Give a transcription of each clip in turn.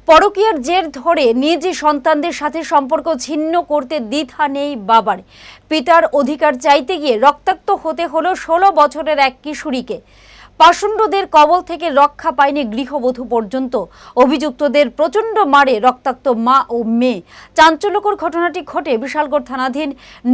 পরকীয়ার জের ধরে নিজ সন্তানদের সাথে সম্পর্ক ছিন্ন করতে দ্বিধা নেই বাবার। পিতার অধিকার চাইতে গিয়ে রক্তাক্ত হতে হলো 16 বছরের এক কিশোরীকে। পাষণ্ডদের কবল থেকে রক্ষা পায়নি গৃহবধূ পর্যন্ত। অভিযুক্তদের প্রচণ্ড মারে রক্তাক্ত মা ও মেয়ে। চাঞ্চল্যকর ঘটনাটি ঘটে বিশালগড় থানাধীন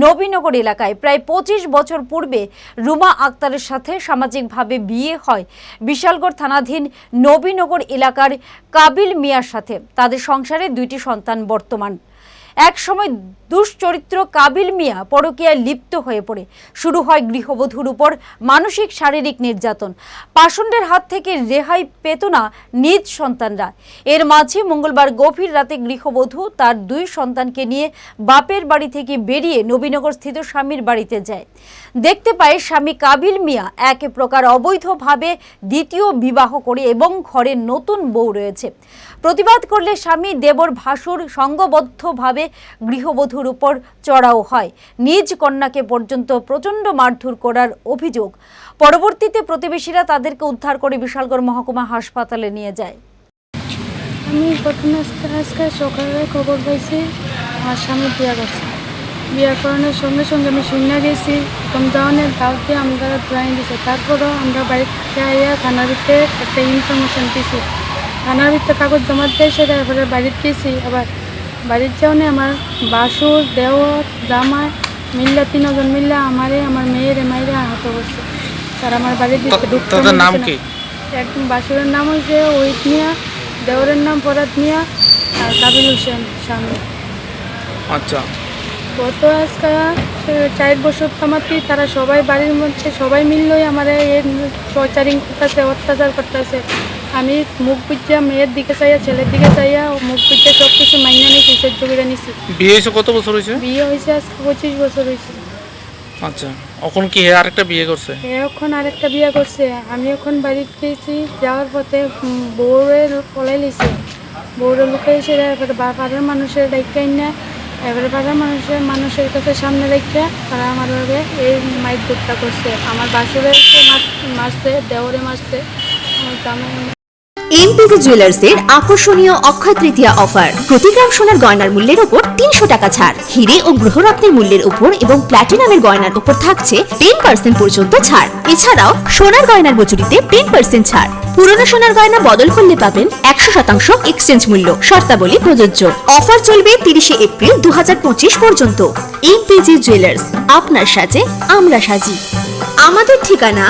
নবীনগর এলাকায়। প্রায় 25 বছর পূর্বে রুমা আক্তারের সাথে সামাজিকভাবে বিয়ে হয় বিশালগড় থানাধীন নবীনগর এলাকার কাবিল মিয়ার সাথে। তাদের সংসারে 2টি সন্তান বর্তমান। এক সময় দুশ্চরিত্র কাবিল মিয়া পরকীয়ায় লিপ্ত হয়ে পড়ে। শুরু হয় গৃহবধূর উপর মানসিক শারীরিক নির্যাতন। পাষণ্ডের হাত থেকে রেহাই পেত না নিজ সন্তানরা। এর মাঝে মঙ্গলবার গভীর রাতে গৃহবধূ তার 2 সন্তানকে নিয়ে বাপের বাড়ি থেকে বেরিয়ে নবীনগর স্থিত স্বামীর বাড়িতে যায়। দেখতে পায় স্বামী কাবিল মিয়া এক প্রকার অবৈধভাবে দ্বিতীয় বিবাহ করে এবং ঘরে নতুন বউ রয়েছে। প্রতিবাদ করলে স্বামী দেবর ভাসুর সংঘবদ্ধভাবে গৃহবধূর উপর চড়াও হয়। নিজ কন্যাকে পর্যন্ত প্রচণ্ড মারধর করার অভিযোগ। পরবর্তীতে প্রতিবেশীরা তাদেরকে উদ্ধার করে বিশালগড় মহকুমা হাসপাতালে নিয়ে যায়। আমি আজকে সকালে খবর পাইছি আমার স্বামী বিয়া করছে। বিয়া করানোর সঙ্গে সঙ্গে আমি শুনে গেছি রমজানের দাওয়াতে আমরা ড্রাইং দিছে। তারপরও আমরা বাড়িতে আইয়া থানার ভিতরে একটা ইনফরমেশন দিছি। থানার ভিতরে কাগজ জমা দিয়ে সেটা এবারে বাড়িতে গেছি। আবার বাড়ির যাওনে আমার বাসুর দেওর জামাই মিল্লা 3 জন মিল্লা আমার মেয়ের মাইরে আহত করছে। তার আমার বাড়ির দিকে ঢুকতে নাম কি? একদম বাসুরের নাম হয়েছে ওহিদ মিয়া, দেওরের নাম ফরাদ মিয়া আর কাবিল হোসেন স্বামী। আচ্ছা, গত আজকে 4 বছর তামাতি তারা সবাই বাড়ির মধ্যে সবাই মিললই আমার টর্চারিং করতেছে, অত্যাচার করতেছে। আমি মুখ বুঝিয়া মেয়ের দিকে চাইয়া ছেলের দিকে চাইয়া মুখ বুঝিয়া সব কিছু মাইনা নিয়ে সহ্য করে নিছি। বিয়ে হয়েছে কত বছর হয়েছে? বিয়ে হয়েছে আজকে 25 বছর হয়েছে। আচ্ছা, এখন কি আরেকটা বিয়ে করছে? এখন আরেকটা বিয়ে করছে। আমি এখন বাড়িতে গেছি, যাওয়ার পথে বউরে পলাই লিছে। বউরে লুকাই সেটা এবারে পাড়ার মানুষের ডাইকাই না, এবারে পাড়ার মানুষের কাছে সামনে রেখে তারা আমার ভাবে এই মাইক দুধটা করছে। আমার বাসুরে মারছে, দেওরে মারছে, আমার জামাই। এমপিজি জুয়েলার্সের আকর্ষণীয় অক্ষয় তৃতীয়া অফার। প্রতি গ্রাম সোনার গয়নার মূল্যের উপর 300 টাকা ছাড়। হিরে ও গ্রহরত্নের মূল্যের উপর এবং প্ল্যাটিনামের গয়নার উপর থাকছে 10% পর্যন্ত ছাড়। এছাড়াও সোনার গয়নার মজুরিতে 10% ছাড়। পুরনো সোনার গয়না বদল করলে পাবেন 100% এক্সচেঞ্জ মূল্য। শর্তাবলী প্রযোজ্য। অফার চলবে 30 এপ্রিল 2025 পর্যন্ত। এমপিজি জুয়েলার্স, আপনার সাজে আমরা সাজি। আমাদের ঠিকানা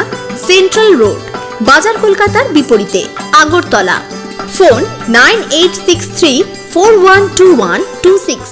সেন্ট্রাল রোড, বাজার কলকাতার বিপরীতে, আগরতলা। ফোন 9863412126।